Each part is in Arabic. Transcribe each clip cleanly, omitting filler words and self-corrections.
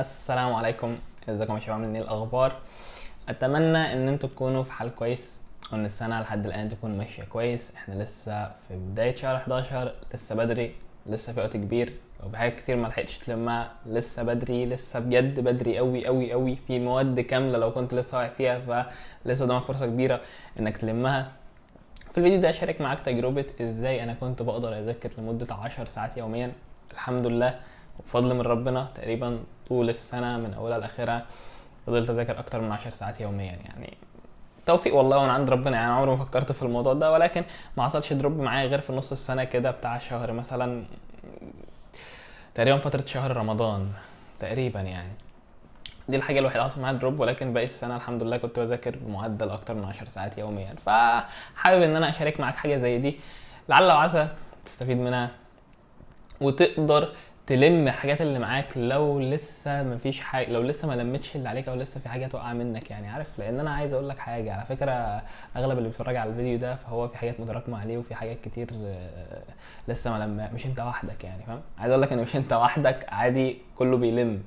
السلام عليكم. ازيكم يا شباب؟ عاملين ايه الاخبار؟ اتمنى ان انتوا تكونوا في حال كويس وان السنه لحد الان تكون ماشيه كويس. احنا لسه في بدايه شهر 11، لسه بدري، لسه في وقت كبير. لو بحاجات كتير ما لحقتش تلمها لسه بدري، لسه بجد بدري قوي قوي قوي. في مواد كامله لو كنت لسه واقع فيها فلسه قدامك فرصه كبيره انك تلمها. في الفيديو ده اشارك معاك تجربه ازاي انا كنت بقدر اذاكر لمده 10 ساعات يوميا. الحمد لله وبفضل من ربنا تقريبا طول السنه من اولها لاخرها فضلت اذاكر اكتر من 10 ساعات يوميا. يعني توفيق والله من عند ربنا. يعني عمري ما فكرت في الموضوع ده، ولكن ما حصلش دروب معايا غير في نص السنه كده بتاع شهر مثلا، تقريبا فتره شهر رمضان تقريبا. يعني دي الحاجه الوحيده اللي حصل معايا دروب، ولكن باقي السنه الحمد لله كنت بذاكر بمعدل اكتر من 10 ساعات يوميا. فحابب ان انا اشارك معاك حاجه زي دي، لعل وعسى تستفيد منها وتقدر تلم الحاجات اللي معاك لو لسه مفيش حاجه، لو لسه ما لمتش اللي عليك او لسه في حاجه توقع منك. يعني عارف، لان انا عايز اقول لك حاجه على فكره، اغلب اللي بيتفرج على الفيديو ده فهو في حاجات متراكمه عليه وفي حاجات كتير لسه ما لما، مش انت وحدك. يعني فاهم؟ عايز اقول لك ان مش انت وحدك، عادي كله بيلم.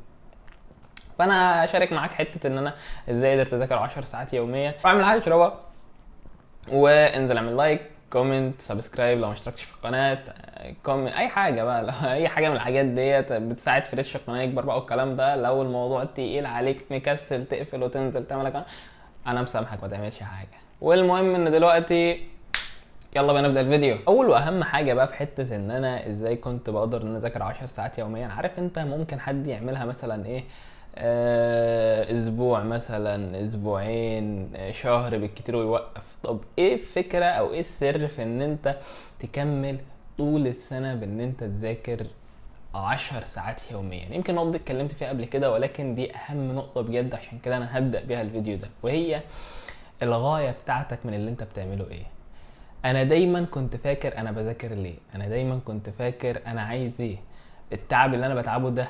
فانا اشارك معاك حته ان انا ازاي قدرت اذاكر 10 ساعات يوميا. واعمل حاجه تشربها، وانزل اعمل لايك، كومنت، سبسكرايب لو ما اشتركتش في القناه، كومنت اي حاجه بقى. لو اي حاجه من الحاجات ديت بتساعد في ريتش القناه يكبر بقى والكلام ده. لو الموضوع تقيل عليك مكسل تقفل وتنزل تعمل قناه، انا مسامحك ما تعملش حاجه. والمهم ان دلوقتي يلا بقى نبدا الفيديو. اول واهم حاجه بقى في حته ان انا ازاي كنت بقدر ان اذاكر 10 ساعات يوميا. عارف انت ممكن حد يعملها مثلا ايه، اسبوع مثلا، اسبوعين، شهر بالكتير ويوقف. طب ايه الفكره او ايه السر في ان انت تكمل طول السنه بان انت تذاكر 10 ساعات يوميا؟ يمكن النقطه دي اتكلمت فيها قبل كده، ولكن دي اهم نقطه بجد، عشان كده انا هبدا بيها الفيديو ده. وهي الغايه بتاعتك من اللي انت بتعمله ايه. انا دايما كنت فاكر انا بذاكر ليه، انا دايما كنت فاكر انا عايز ايه، التعب اللي انا بتعبه ده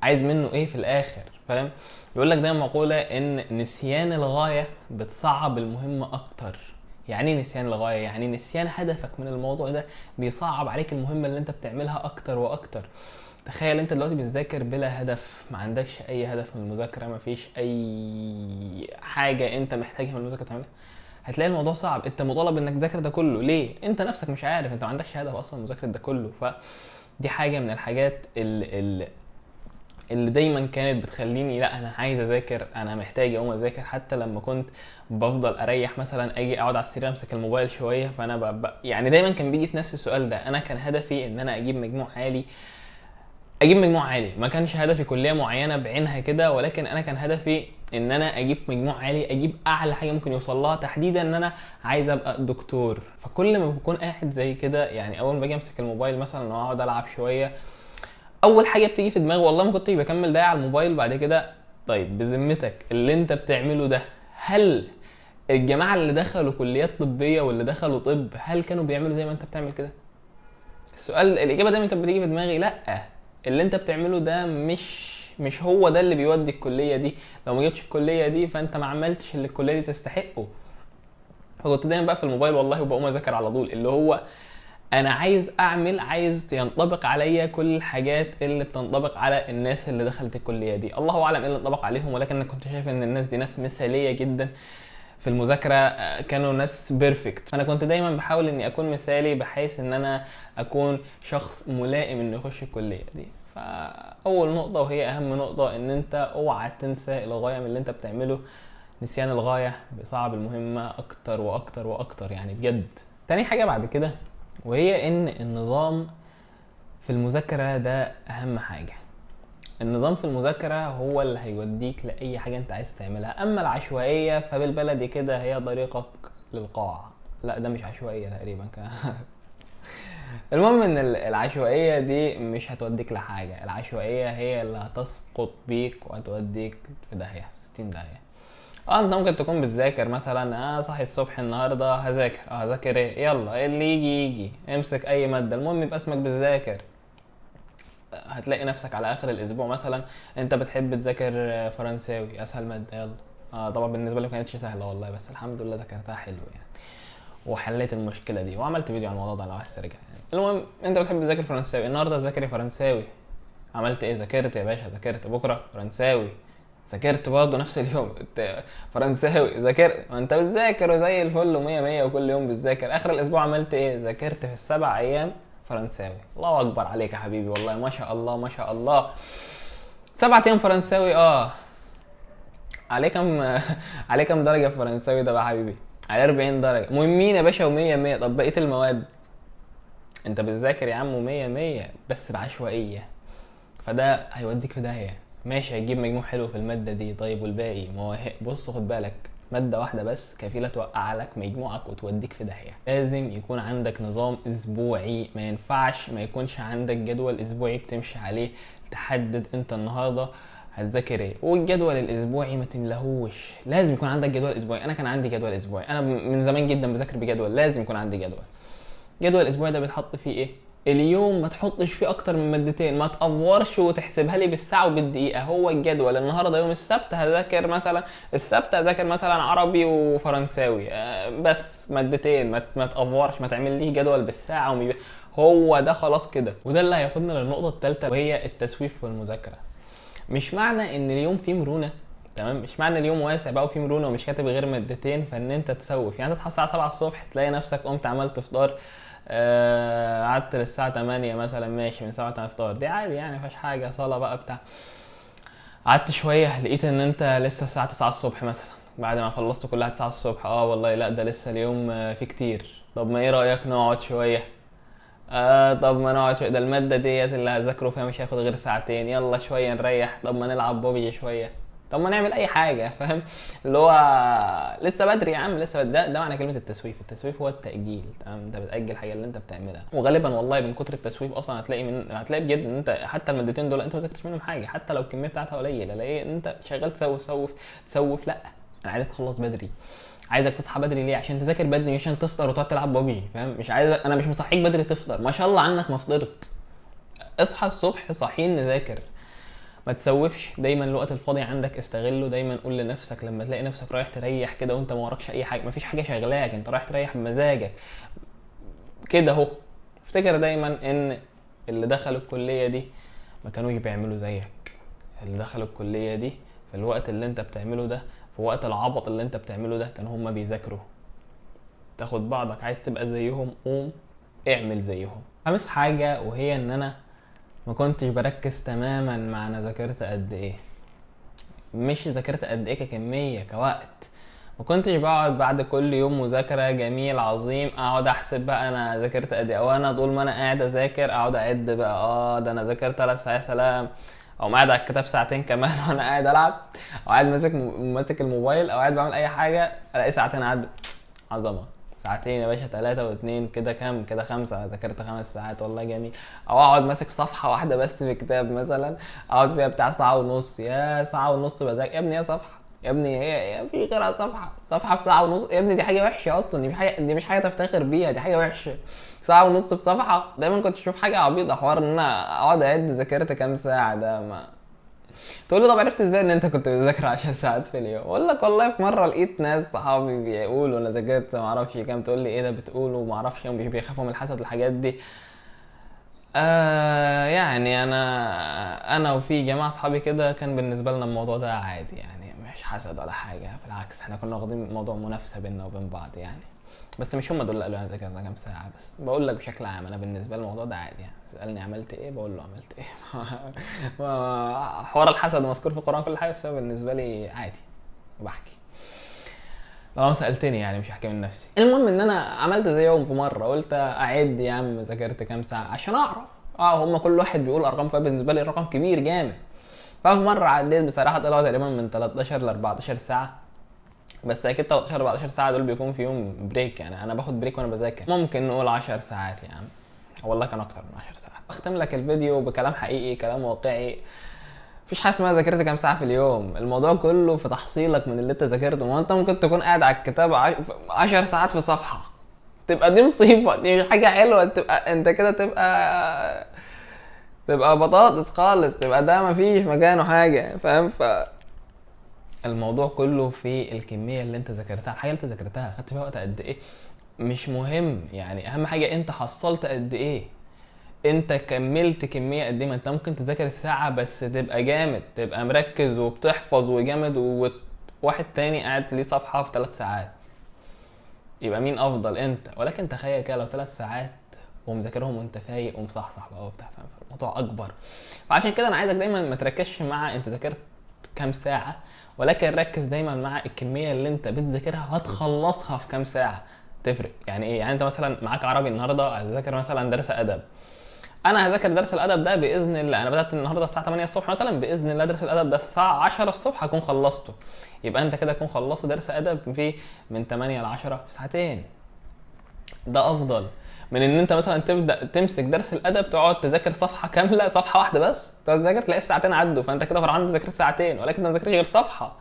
عايز منه ايه في الاخر. فاهم؟ بيقول لك دايما مقوله ان نسيان الغايه بتصعب المهمه اكتر. يعني ايه نسيان الغايه؟ يعني نسيان هدفك من الموضوع ده بيصعب عليك المهمه اللي انت بتعملها اكتر واكتر. تخيل انت دلوقتي بتذاكر بلا هدف، ما عندكش اي هدف من المذاكره، ما فيش اي حاجه انت محتاجها من المذاكره تعملها، هتلاقي الموضوع صعب. انت مطالب انك تذاكر ده كله ليه؟ انت نفسك مش عارف، انت ما عندكش هدف اصلا مذاكره ده كله. فدي حاجه من الحاجات اللي دايما كانت بتخليني لا انا عايز اذاكر، انا محتاج اقوم اذاكر. حتى لما كنت بفضل اريح مثلا، اجي اقعد على السرير امسك الموبايل شويه، فانا يعني دايما كان بيجي في نفس السؤال ده. انا كان هدفي ان انا اجيب مجموع عالي، اجيب مجموع عالي. ما كانش هدفي كليه معينه بعينها كده، ولكن انا كان هدفي ان انا اجيب مجموع عالي، اجيب اعلى حاجه ممكن يوصل لها، تحديدا ان انا عايز ابقى دكتور. فكل ما بكون قاعد زي كده، يعني اول ما باجي امسك الموبايل مثلا واقعد العب شويه، اول حاجه بتيجي في دماغي والله ما كنتش بكمل دقايق على الموبايل بعد كده. طيب بذمتك اللي انت بتعمله ده، هل الجماعه اللي دخلوا كليات طبيه واللي دخلوا طب هل كانوا بيعملوا زي ما انت بتعمل كده؟ السؤال، الاجابه دايما كانت بتيجي في دماغي لا. اللي انت بتعمله ده مش هو ده اللي بيودي الكليه دي. لو ما جبتش الكليه دي فانت ما عملتش اللي الكليه دي تستحقه. فكنت دايما بقى في الموبايل والله وبقوم اذاكر على طول، اللي هو انا عايز اعمل، عايز ينطبق عليا كل الحاجات اللي بتنطبق على الناس اللي دخلت الكليه دي. الله اعلم ايه اللي انطبق عليهم، ولكن انا كنت شايف ان الناس دي ناس مثاليه جدا في المذاكره، كانوا ناس بيرفكت. انا كنت دايما بحاول اني اكون مثالي بحيث ان انا اكون شخص ملائم انه يخش الكليه دي. فاول نقطه وهي اهم نقطه ان انت اوعى تنسى الغايه من اللي انت بتعمله. نسيان الغايه بيصعب المهمه اكتر واكتر واكتر، يعني بجد. تاني حاجه بعد كده وهي ان النظام في المذاكره ده اهم حاجه. النظام في المذاكرة هو اللي هيوديك لأي حاجة أنت عايز تعملها. أما العشوائية فبالبلدي كده هي طريقك للقاع. لا ده مش عشوائية تقريبا المهم ان العشوائية دي مش هتوديك لحاجة. العشوائية هي اللي هتسقط بيك وهتوديك في داهية، في 60 داهية. انت ممكن تكون بتذاكر مثلا، صاحي الصبح النهارده هذاكر ايه، يلا اللي يجي يجي، امسك اي ماده المهم يبقى اسمك بتذاكر. هتلاقي نفسك على اخر الاسبوع مثلا انت بتحب تذاكر فرنساوي، اسهل ماده، يلا. طبعا بالنسبه لي ما كانتش سهله والله، بس الحمد لله ذاكرتها حلو يعني، وحليت المشكله دي وعملت فيديو عن الموضوع ده لو عايز ترجع. يعني المهم انت بتحب تذاكر فرنساوي، النهارده ذاكري فرنساوي. عملت ايه؟ ذاكرت يا باشا، ذاكرت. بكره فرنساوي، ذاكرت برضه نفس اليوم. فرنساوي ذاكرت، ما انت بتذاكر وزي الفل ومية مية وكل يوم بتذاكر. اخر الاسبوع عملت ايه؟ ذاكرت في السبع ايام فرنساوي. الله اكبر عليك يا حبيبي، والله ما شاء الله ما شاء الله. 7 ايام فرنساوي. عليه كام عليه كام درجه في فرنساوي ده بقى يا حبيبي؟ عليه 40 درجه مهمين يا باشا ومية مية. طب بقيه المواد انت بتذاكر يا عم ومية مية بس بعشوائيه، فده هيوديك في داهيه. ماشي هيجيب مجموع حلو في الماده دي، طيب والباقي؟ ما هو بص خد بالك، ماده واحده بس كفيله توقع لك مجموعك وتوديك في داهيه. لازم يكون عندك نظام اسبوعي، ما ينفعش ما يكونش عندك جدول اسبوعي بتمشي عليه، تحدد انت النهارده هتذاكر ايه. والجدول الاسبوعي ما تملهوش، لازم يكون عندك جدول اسبوعي. انا كان عندي جدول اسبوعي، انا من زمان جدا بذاكر بجدول، لازم يكون عندي جدول. جدول الاسبوع ده بتحط فيه ايه؟ اليوم ما تحطش فيه اكتر من مادتين، ما تقفرش وتحسبها لي بالساعه وبالدقيقه. هو الجدول النهارده يوم السبت هذاكر مثلا، السبت هذاكر مثلا عربي وفرنساوي، بس مادتين. ما تقفرش، ما تعمليش جدول بالساعه هو ده خلاص كده. وده اللي هياخدنا للنقطه الثالثه، وهي التسويف في المذاكره. مش معنى ان اليوم فيه مرونه، تمام، مش معنى اليوم واسع بقى وفيه مرونه ومش كاتب غير مادتين فان انت تسوف. يعني تصحى الساعه 7 الصبح تلاقي نفسك قمت عملت فطار، قعدت للساعه 8 مثلا، ماشي، من 7 افطار دي عادي يعني مفيش حاجه، صلاه بقى بتاع. قعدت شويه لقيت ان انت لسه الساعه 9 الصبح مثلا، بعد ما خلصت كلها 9 الصبح، والله لا ده لسه اليوم فيه كتير. طب ما ايه رايك نقعد شويه؟ طب ما نقعد شويه، ده الماده ديت اللي هذاكره فيها مش هياخد غير ساعتين، يلا شويه نريح. طب ما نلعب بوبجي شويه، طب ما نعمل اي حاجه، فاهم؟ اللي هو لسه بدري يا عم، لسه بدري. ده معنى كلمه التسويف. التسويف هو التاجيل، تمام؟ انت بتاجل حاجه اللي انت بتعملها. وغالبا والله من كتر التسويف اصلا هتلاقي بجد ان انت حتى المادتين دول انت ما ذاكرتش منهم حاجه، حتى لو الكميه بتاعتها قليله. الاقي ان انت شغال تسوف. لا، انا عايزك تخلص بدري، عايزك تصحى بدري. ليه؟ عشان تذاكر بدري، مش عشان تفطر وتقعد تلعب ببجي، فاهم؟ مش عايز، انا مش مصحيك بدري تفطر، ما شاء الله عنك ما فطرت. اصحى الصبح صاحيين نذاكر. ما تسوفش. دايما الوقت الفاضي عندك استغله. دايما قول لنفسك لما تلاقي نفسك رايح تريح كده وانت ما وراكش اي حاجه، مفيش حاجه شغلاك، انت رايح تريح بمزاجك كده اهو، افتكر دايما ان اللي دخلوا الكليه دي ما كانوش بيعملوا زيك. اللي دخلوا الكليه دي في الوقت اللي انت بتعمله ده، في وقت العبط اللي انت بتعمله ده، كانوا هما بيذاكروا. تاخد بعضك، عايز تبقى زيهم قوم اعمل زيهم. خامس حاجه وهي ان انا ما كنتش بركز تماما مع انا ذاكرت قد ايه. مش ذاكرت قد ايه ككميه، كوقت. ما كنتش بقعد بعد كل يوم مذاكره جميل عظيم اقعد احسب بقى انا ذاكرت قد ايه، او انا طول ما انا قاعد اذاكر اقعد اعد بقى، ده انا ذاكرت 3 ساعات، سلام. او قاعد على الكتاب ساعتين كمان وانا قاعد العب، او قاعد ماسك الموبايل، او قاعد بعمل اي حاجه، الاقي ساعتين عدوا. عظمه. ساعتين يا باشا، 3 و2 كده كام؟ كده 5. ذاكرت 5 ساعات، والله جميل. او اقعد ماسك صفحه واحده بس في كتاب مثلا، اقعد فيها بتاع ساعه ونص. يا ساعه ونص بذاكر يا ابني، يا صفحه يا ابني، هي في غيرها؟ صفحه في ساعه ونص يا ابني، دي حاجه وحشه اصلا، دي مش حاجه تفتخر بيها، دي حاجه وحشه. ساعه ونص في صفحه. دايما كنت اشوف حاجه عبيطه، حوار ان انا اقعد اعد ذاكرت كام ساعه ده. ما تقول لي طب عرفت ازاي ان انت كنت بتذاكر 10 ساعات في اليوم؟ اقول لك والله في مره لقيت ناس صحابي بيقولوا انا ذاكرت ما اعرفش كام، تقول لي ايه ده بتقوله ما اعرفش، يوم بيخافوا من الحسد الحاجات دي. يعني انا وفي جماعه صحابي كده كان بالنسبه لنا الموضوع ده عادي، يعني مش حسد ولا حاجه، بالعكس احنا كنا واخدين موضوع منافسه بيننا وبين بعض يعني. بس مش هم دول اللي قالوا انا ذاكرت كام ساعه، بس بقول لك بشكل عام انا بالنسبه لي الموضوع ده عادي يعني. اسالني عملت ايه بقول له عملت ايه. حوار الحسد مذكور في القران كل حاجه، بس هو بالنسبه لي عادي وبحكي. طالما سالتني يعني مش هحكي من نفسي. المهم ان انا عملت زيهم في مره، قلت اعد يا عم ذاكرت كام ساعه عشان اعرف. هم كل واحد بيقول ارقام، فبالنسبه لي الرقم كبير جامد. ففي مره عديت بصراحه طلعوا تقريبا من 13 ل 14 ساعه. بس اكيد 13 14 ساعه دول بيكون في يوم بريك، يعني انا باخد بريك وانا بذاكر. ممكن نقول 10 ساعات يا عم، والله كان اكتر من 10 ساعات. اختم لك الفيديو بكلام حقيقي، كلام واقعي. مفيش حاجه اسمها ذاكرت كام ساعه في اليوم، الموضوع كله في تحصيلك من اللي انت ذاكرته. ما انت ممكن تكون قاعد على الكتاب 10 ساعات في صفحه، تبقى دي مصيبه، دي مش حاجه حلوه. تبقى انت كده تبقى بطاطس خالص، تبقى ده مفيش مكانه حاجه، فاهم؟ الموضوع كله في الكميه اللي انت ذاكرتها، الحاجه اللي انت ذاكرتها خدت فيها وقت قد ايه مش مهم يعني، اهم حاجه انت حصلت قد ايه. انت كملت كميه قد ايه. ما انت ممكن تذاكر الساعه بس تبقى جامد، تبقى مركز وبتحفظ وجامد، وواحد تاني قاعد ليه صفحه في 3 ساعات. يبقى مين افضل؟ انت. ولكن تخيل كده لو 3 ساعات ومذاكرهم وانت فايق ومصحصح بقى وبتاع، فاهم؟ الموضوع اكبر. فعشان كده انا عايزك دايما ما تركزش مع انت ذاكرت كام ساعه، ولكن ركز دايما مع الكميه اللي انت بتذاكرها هتخلصها في كام ساعه. تفرق يعني ايه؟ يعني انت مثلا معاك عربي النهارده، هتذاكر مثلا درس ادب. انا هذاكر درس الادب ده باذن الله، انا بدات النهارده الساعه 8 الصبح مثلا، باذن الله درس الادب ده الساعه 10 الصبح هكون خلصته. يبقى انت كده تكون خلصت درس ادب في من 8 ل 10 في ساعتين. ده افضل من ان انت مثلا تبدا تمسك درس الادب تقعد تذاكر صفحه كامله، صفحه واحده بس تقعد تذاكر تلاقي الساعتين عدوا، فانت كده فرحان ذاكرت ساعتين ولكن ما ذاكرتش غير صفحه.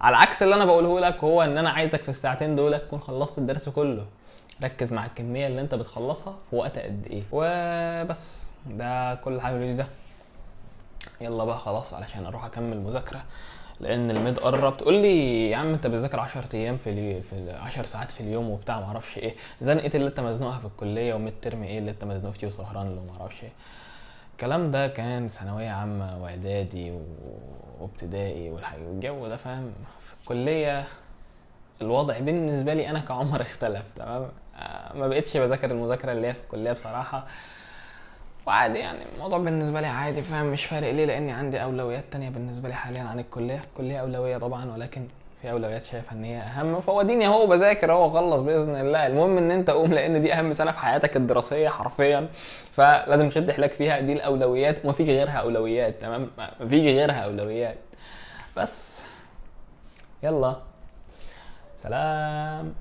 على عكس اللي انا بقوله لك، هو ان انا عايزك في الساعتين دول تكون خلصت الدرس كله. ركز مع الكميه اللي انت بتخلصها في وقت قد ايه. وبس ده كل حاجه في الفيديو ده. يلا بقى خلاص علشان اروح اكمل مذاكره، لان الميد قرب. تقول لي يا عم انت بتذاكر 10 ايام في 10 ساعات في اليوم وبتاع ما اعرفش ايه، زنقه اللي انت مزنوقها في الكليه، وميد ترم ايه اللي انت مزنوق فيه وسهران له ما اعرفش ايه. الكلام ده كان ثانويه عامه واعدادي وابتدائي والجو ده، فاهم؟ في الكليه الوضع بالنسبه لي انا كعمر اختلف تمام. ما بقتش بذاكر المذاكره اللي هي في الكليه بصراحه، وعادي يعني الموضوع بالنسبه لي عادي، فاهم؟ مش فارق ليه، لاني عندي اولويات تانية بالنسبه لي حاليا عن الكليه. الكليه اولويه طبعا، ولكن في اولويات شايفها ان هي اهم، فهو ديني اهو بذاكر اهو اخلص باذن الله. المهم ان انت قوم، لان دي اهم سنه في حياتك الدراسيه حرفيا، فلازم تشد حيلك فيها. دي الاولويات ومفيش غيرها اولويات، تمام؟ مفيش غيرها اولويات. بس يلا سلام.